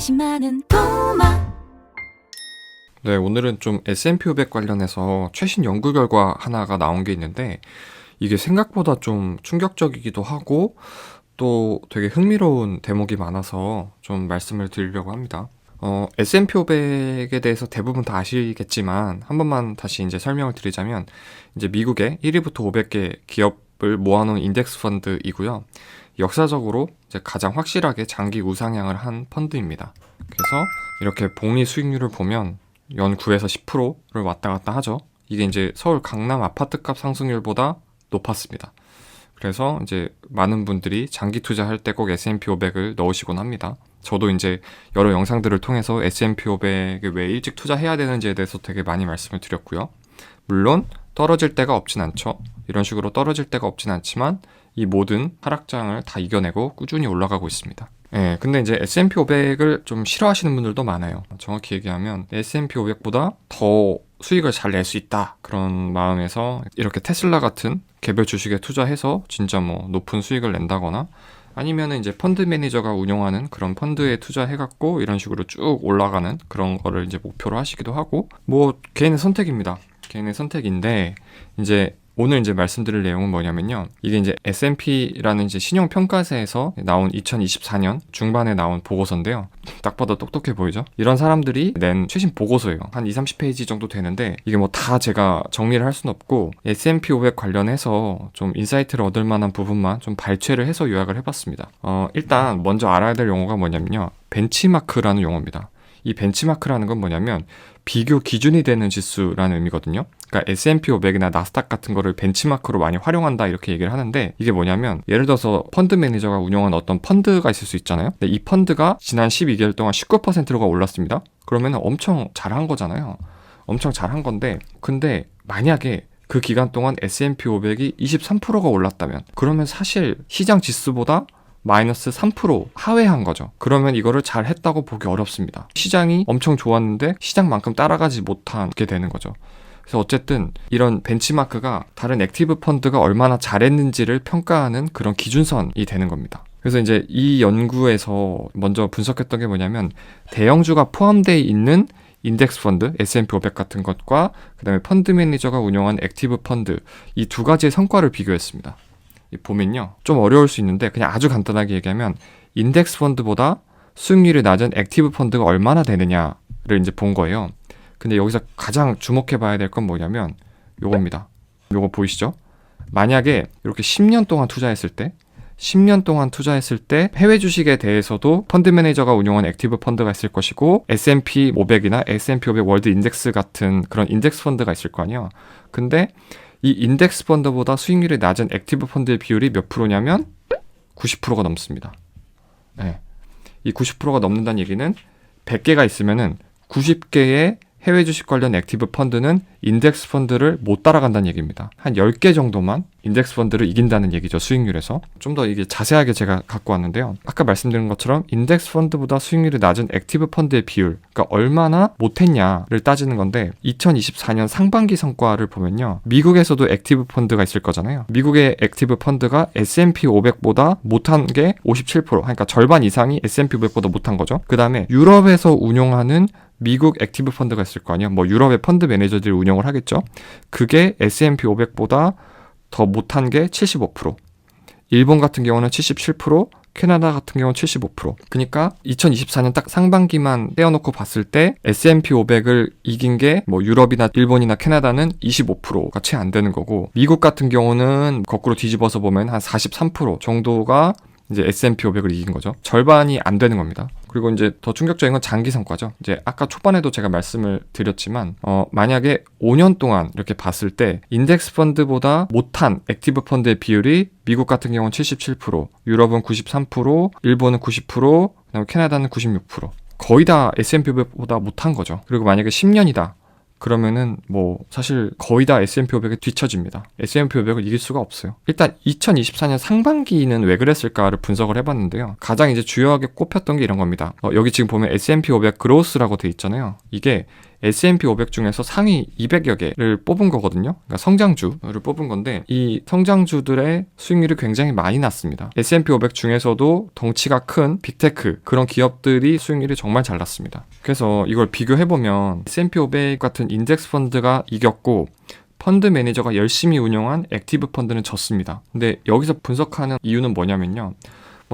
관심 많은 도마. 네, 오늘은 좀 S&P 500 관련해서 최신 연구 결과 하나가 나온 게 있는데 이게 생각보다 좀 충격적이기도 하고 또 되게 흥미로운 대목이 많아서 좀 말씀을 드리려고 합니다. S&P 500에 대해서 대부분 다 아시겠지만 한 번만 다시 이제 설명을 드리자면 이제 미국의 1위부터 500개 기업을 모아놓은 인덱스 펀드이고요. 역사적으로 이제 가장 확실하게 장기 우상향을 한 펀드입니다. 그래서 이렇게 복리 수익률을 보면 연 9에서 10%를 왔다 갔다 하죠. 이게 이제 서울 강남 아파트값 상승률보다 높았습니다. 그래서 이제 많은 분들이 장기 투자할 때 꼭 S&P 500을 넣으시곤 합니다. 저도 이제 여러 영상들을 통해서 S&P 500에 왜 일찍 투자해야 되는지에 대해서 되게 많이 말씀을 드렸고요. 물론 떨어질 때가 없진 않죠. 이런 식으로 떨어질 때가 없진 않지만 이 모든 하락장을 다 이겨내고 꾸준히 올라가고 있습니다. 예, 근데 이제 S&P 500을 좀 싫어하시는 분들도 많아요. 정확히 얘기하면 S&P 500보다 더 수익을 잘 낼 수 있다. 그런 마음에서 이렇게 테슬라 같은 개별 주식에 투자해서 진짜 뭐 높은 수익을 낸다거나 아니면은 이제 펀드 매니저가 운영하는 그런 펀드에 투자해갖고 이런 식으로 쭉 올라가는 그런 거를 이제 목표로 하시기도 하고 뭐 개인의 선택입니다. 개인의 선택인데 이제 오늘 이제 말씀드릴 내용은 뭐냐면요. 이게 이제 S&P라는 이제 신용평가사에서 나온 2024년 중반에 나온 보고서인데요. 딱 봐도 똑똑해 보이죠? 이런 사람들이 낸 최신 보고서예요. 한 20-30페이지 정도 되는데 이게 뭐 다 제가 정리를 할 수는 없고 S&P 500 관련해서 좀 인사이트를 얻을 만한 부분만 좀 발췌를 해서 요약을 해봤습니다. 일단 먼저 알아야 될 용어가 뭐냐면요. 벤치마크라는 용어입니다. 이 벤치마크라는 건 뭐냐면 비교 기준이 되는 지수라는 의미거든요. 그러니까 S&P 500이나 나스닥 같은 거를 벤치마크로 많이 활용한다 이렇게 얘기를 하는데 이게 뭐냐면 예를 들어서 펀드 매니저가 운영한 어떤 펀드가 있을 수 있잖아요. 근데 이 펀드가 지난 12개월 동안 19%가 올랐습니다. 그러면 엄청 잘한 거잖아요. 엄청 잘한 건데 근데 만약에 그 기간 동안 S&P 500이 23%가 올랐다면 그러면 사실 시장 지수보다 마이너스 3% 하회한 거죠. 그러면 이거를 잘 했다고 보기 어렵습니다. 시장이 엄청 좋았는데 시장만큼 따라가지 못하게 되는 거죠. 그래서 어쨌든 이런 벤치마크가 다른 액티브 펀드가 얼마나 잘했는지를 평가하는 그런 기준선이 되는 겁니다. 그래서 이제 이 연구에서 먼저 분석했던 게 뭐냐면 대형주가 포함되어 있는 인덱스 펀드, S&P 500 같은 것과 그 다음에 펀드 매니저가 운영한 액티브 펀드 이 두 가지의 성과를 비교했습니다. 보면요. 좀 어려울 수 있는데 그냥 아주 간단하게 얘기하면 인덱스 펀드보다 수익률이 낮은 액티브 펀드가 얼마나 되느냐를 이제 본 거예요. 근데 여기서 가장 주목해 봐야 될 건 뭐냐면 요겁니다. 요거 보이시죠? 만약에 이렇게 10년 동안 투자했을 때 해외 주식에 대해서도 펀드 매니저가 운영한 액티브 펀드가 있을 것이고 S&P 500이나 S&P 500 월드 인덱스 같은 그런 인덱스 펀드가 있을 거 아니에요. 근데 이 인덱스 펀드보다 수익률이 낮은 액티브 펀드의 비율이 몇 프로냐면 90%가 넘습니다. 네. 이 90%가 넘는다는 얘기는 100개가 있으면은 90개의 해외 주식 관련 액티브 펀드는 인덱스 펀드를 못 따라간다는 얘기입니다. 한 10개 정도만 인덱스 펀드를 이긴다는 얘기죠. 수익률에서. 좀 더 이게 자세하게 제가 갖고 왔는데요. 아까 말씀드린 것처럼 인덱스 펀드보다 수익률이 낮은 액티브 펀드의 비율, 그러니까 얼마나 못했냐를 따지는 건데 2024년 상반기 성과를 보면요. 미국에서도 액티브 펀드가 있을 거잖아요. 미국의 액티브 펀드가 S&P 500보다 못한 게 57%, 그러니까 절반 이상이 S&P 500보다 못한 거죠. 그 다음에 유럽에서 운용하는 미국 액티브 펀드가 있을 거 아니에요. 뭐 유럽의 펀드 매니저들이 운영을 하겠죠. 그게 S&P 500보다 더 못한 게 75%. 일본 같은 경우는 77%, 캐나다 같은 경우는 75%. 그러니까 2024년 딱 상반기만 떼어놓고 봤을 때 S&P 500을 이긴 게 뭐 유럽이나 일본이나 캐나다는 25%가 채 안 되는 거고 미국 같은 경우는 거꾸로 뒤집어서 보면 한 43% 정도가 이제 S&P 500을 이긴 거죠. 절반이 안 되는 겁니다. 그리고 이제 더 충격적인 건 장기 성과죠. 이제 아까 초반에도 제가 말씀을 드렸지만 만약에 5년 동안 이렇게 봤을 때 인덱스 펀드보다 못한 액티브 펀드의 비율이 미국 같은 경우는 77%, 유럽은 93%, 일본은 90%, 그다음에 캐나다는 96%. 거의 다 S&P 500보다 못한 거죠. 그리고 만약에 10년이다. 그러면은 뭐 사실 거의 다 S&P 500에 뒤처집니다. S&P 500을 이길 수가 없어요. 일단 2024년 상반기는 왜 그랬을까를 분석을 해봤는데요. 가장 이제 주요하게 꼽혔던 게 이런 겁니다. 여기 지금 보면 S&P 500 그로스라고 돼 있잖아요. 이게 S&P 500 중에서 상위 200여 개를 뽑은 거거든요. 그러니까 성장주를 뽑은 건데 이 성장주들의 수익률이 굉장히 많이 났습니다. S&P 500 중에서도 덩치가 큰 빅테크 그런 기업들이 수익률이 정말 잘 났습니다. 그래서 이걸 비교해보면 S&P 500 같은 인덱스 펀드가 이겼고 펀드 매니저가 열심히 운영한 액티브 펀드는 졌습니다. 근데 여기서 분석하는 이유는 뭐냐면요.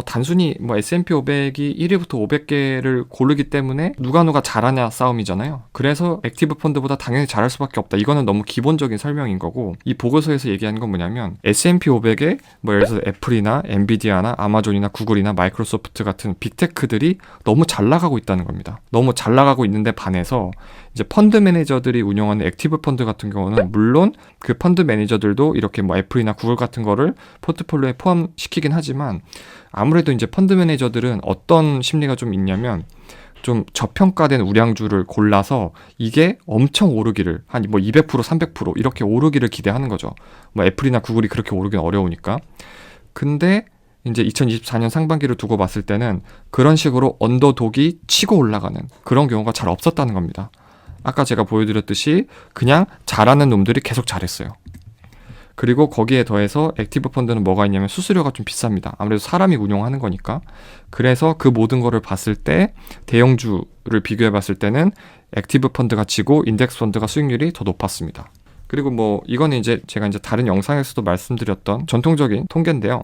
단순히 S&P 500이 1위부터 500개를 고르기 때문에 누가 잘하냐 싸움이잖아요. 그래서 액티브 펀드보다 당연히 잘할 수밖에 없다. 이거는 너무 기본적인 설명인 거고 이 보고서에서 얘기하는 건 뭐냐면 S&P 500에 예를 들어서 애플이나 엔비디아나 아마존이나 구글이나 마이크로소프트 같은 빅테크들이 너무 잘 나가고 있다는 겁니다. 너무 잘 나가고 있는데 반해서 이제 펀드 매니저들이 운영하는 액티브 펀드 같은 경우는 물론 그 펀드 매니저들도 이렇게 애플이나 구글 같은 거를 포트폴리오에 포함시키긴 하지만 아무래도 이제 펀드 매니저들은 어떤 심리가 좀 있냐면 좀 저평가된 우량주를 골라서 이게 엄청 오르기를 한 200% 300% 이렇게 오르기를 기대하는 거죠. 애플이나 구글이 그렇게 오르긴 어려우니까. 근데 이제 2024년 상반기를 두고 봤을 때는 그런 식으로 언더독이 치고 올라가는 그런 경우가 잘 없었다는 겁니다. 아까 제가 보여드렸듯이 그냥 잘하는 놈들이 계속 잘했어요. 그리고 거기에 더해서 액티브 펀드는 뭐가 있냐면 수수료가 좀 비쌉니다. 아무래도 사람이 운영하는 거니까. 그래서 그 모든 거를 봤을 때 대형주를 비교해 봤을 때는 액티브 펀드가 지고 인덱스 펀드가 수익률이 더 높았습니다. 그리고 이거는 이제 제가 이제 다른 영상에서도 말씀드렸던 전통적인 통계인데요.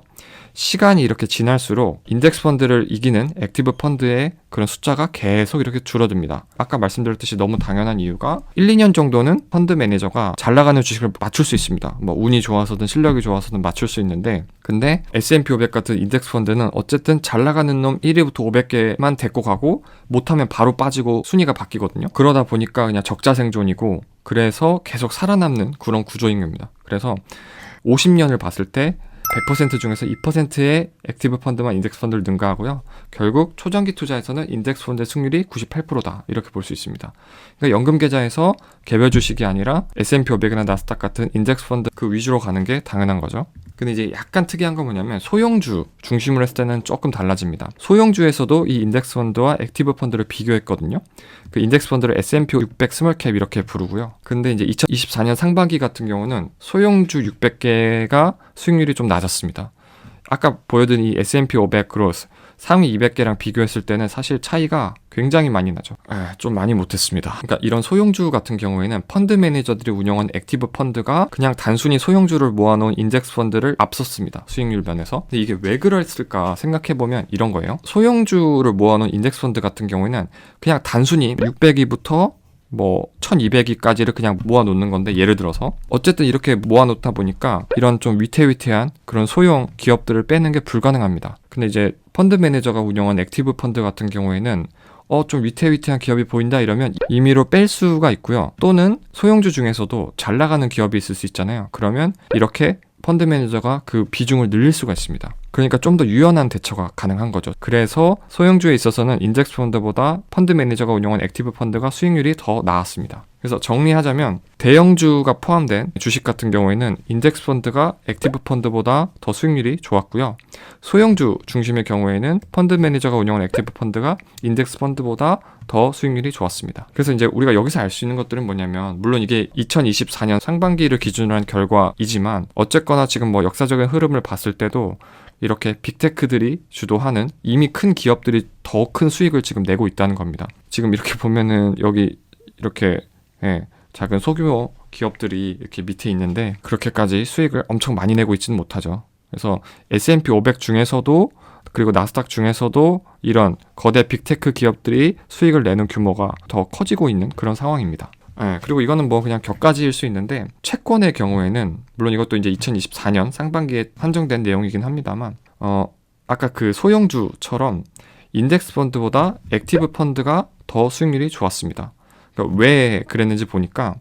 시간이 이렇게 지날수록 인덱스 펀드를 이기는 액티브 펀드의 그런 숫자가 계속 이렇게 줄어듭니다. 아까 말씀드렸듯이 너무 당연한 이유가 1, 2년 정도는 펀드 매니저가 잘 나가는 주식을 맞출 수 있습니다. 운이 좋아서든 실력이 좋아서든 맞출 수 있는데 근데 S&P 500 같은 인덱스 펀드는 어쨌든 잘 나가는 놈 1위부터 500개만 데리고 가고 못하면 바로 빠지고 순위가 바뀌거든요. 그러다 보니까 그냥 적자 생존이고 그래서 계속 살아남는 그런 구조인 겁니다. 그래서 50년을 봤을 때 100% 중에서 2%의 액티브 펀드만 인덱스 펀드를 능가하고요. 결국 초장기 투자에서는 인덱스 펀드의 승률이 98%다. 이렇게 볼 수 있습니다. 그러니까 연금 계좌에서 개별 주식이 아니라 S&P 500이나 나스닥 같은 인덱스 펀드 그 위주로 가는 게 당연한 거죠. 근데 이제 약간 특이한 건 뭐냐면 소형주 중심으로 했을 때는 조금 달라집니다. 소형주에서도 이 인덱스 펀드와 액티브 펀드를 비교했거든요. 그 인덱스 펀드를 S&P 600 스몰캡 이렇게 부르고요. 근데 이제 2024년 상반기 같은 경우는 소형주 600개가 수익률이 좀 낮았습니다. 아까 보여드린 이 S&P 500 그로스 상위 200개랑 비교했을 때는 사실 차이가 굉장히 많이 나죠. 좀 많이 못했습니다. 그러니까 이런 소형주 같은 경우에는 펀드 매니저들이 운영한 액티브 펀드가 그냥 단순히 소형주를 모아놓은 인덱스 펀드를 앞섰습니다. 수익률 면에서. 근데 이게 왜 그랬을까 생각해보면 이런 거예요. 소형주를 모아놓은 인덱스 펀드 같은 경우에는 그냥 단순히 600위부터 1200위까지를 그냥 모아놓는 건데 예를 들어서 어쨌든 이렇게 모아놓다 보니까 이런 좀 위태위태한 그런 소형 기업들을 빼는 게 불가능합니다. 근데 이제 펀드 매니저가 운영한 액티브 펀드 같은 경우에는 좀 위태위태한 기업이 보인다 이러면 임의로 뺄 수가 있고요. 또는 소형주 중에서도 잘 나가는 기업이 있을 수 있잖아요. 그러면 이렇게 펀드 매니저가 그 비중을 늘릴 수가 있습니다. 그러니까 좀 더 유연한 대처가 가능한 거죠. 그래서 소형주에 있어서는 인덱스 펀드보다 펀드 매니저가 운영한 액티브 펀드가 수익률이 더 나았습니다. 그래서 정리하자면 대형주가 포함된 주식 같은 경우에는 인덱스 펀드가 액티브 펀드보다 더 수익률이 좋았고요. 소형주 중심의 경우에는 펀드 매니저가 운영한 액티브 펀드가 인덱스 펀드보다 더 수익률이 좋았습니다. 그래서 이제 우리가 여기서 알 수 있는 것들은 뭐냐면 물론 이게 2024년 상반기를 기준으로 한 결과이지만 어쨌거나 지금 역사적인 흐름을 봤을 때도 이렇게 빅테크들이 주도하는 이미 큰 기업들이 더 큰 수익을 지금 내고 있다는 겁니다. 지금 이렇게 보면은 여기 이렇게 작은 소규모 기업들이 이렇게 밑에 있는데 그렇게까지 수익을 엄청 많이 내고 있지는 못하죠. 그래서 S&P 500 중에서도 그리고 나스닥 중에서도 이런 거대 빅테크 기업들이 수익을 내는 규모가 더 커지고 있는 그런 상황입니다. 그리고 이거는 그냥 격가지일 수 있는데 채권의 경우에는 물론 이것도 이제 2024년 상반기에 한정된 내용이긴 합니다만 아까 그 소형주처럼 인덱스 펀드보다 액티브 펀드가 더 수익률이 좋았습니다. 그러니까 왜 그랬는지 보니까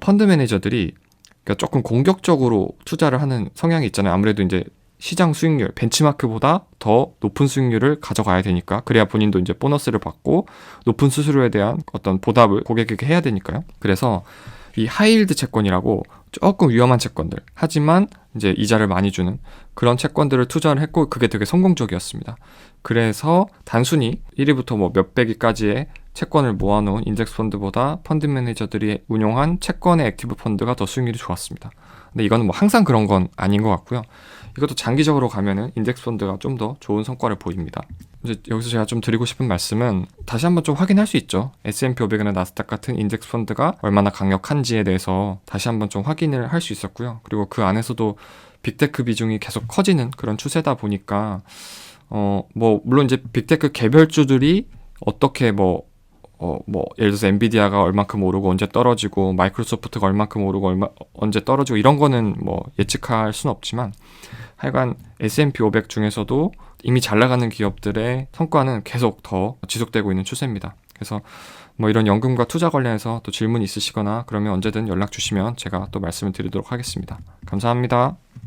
펀드 매니저들이 그러니까 조금 공격적으로 투자를 하는 성향이 있잖아요. 아무래도 이제 시장 수익률, 벤치마크보다 더 높은 수익률을 가져가야 되니까 그래야 본인도 이제 보너스를 받고 높은 수수료에 대한 어떤 보답을 고객에게 해야 되니까요. 그래서 이 하이힐드 채권이라고 조금 위험한 채권들 하지만 이제 이자를 많이 주는 그런 채권들을 투자를 했고 그게 되게 성공적이었습니다. 그래서 단순히 1위부터 몇백 위까지의 채권을 모아놓은 인덱스 펀드보다 펀드 매니저들이 운용한 채권의 액티브 펀드가 더 수익률이 좋았습니다. 근데 이거는 뭐 항상 그런 건 아닌 것 같고요. 이것도 장기적으로 가면은 인덱스 펀드가 좀 더 좋은 성과를 보입니다. 이제 여기서 제가 좀 드리고 싶은 말씀은 다시 한번 좀 확인할 수 있죠. S&P 500이나 나스닥 같은 인덱스 펀드가 얼마나 강력한지에 대해서 다시 한번 좀 확인을 할 수 있었고요. 그리고 그 안에서도 빅테크 비중이 계속 커지는 그런 추세다 보니까 뭐 물론 이제 빅테크 개별주들이 어떻게 예를 들어서 엔비디아가 얼만큼 오르고 언제 떨어지고 마이크로소프트가 얼만큼 오르고 언제 떨어지고 이런 거는 뭐 예측할 수는 없지만 하여간 S&P 500 중에서도 이미 잘 나가는 기업들의 성과는 계속 더 지속되고 있는 추세입니다. 그래서 뭐 이런 연금과 투자 관련해서 또 질문 있으시거나 그러면 언제든 연락 주시면 제가 또 말씀을 드리도록 하겠습니다. 감사합니다.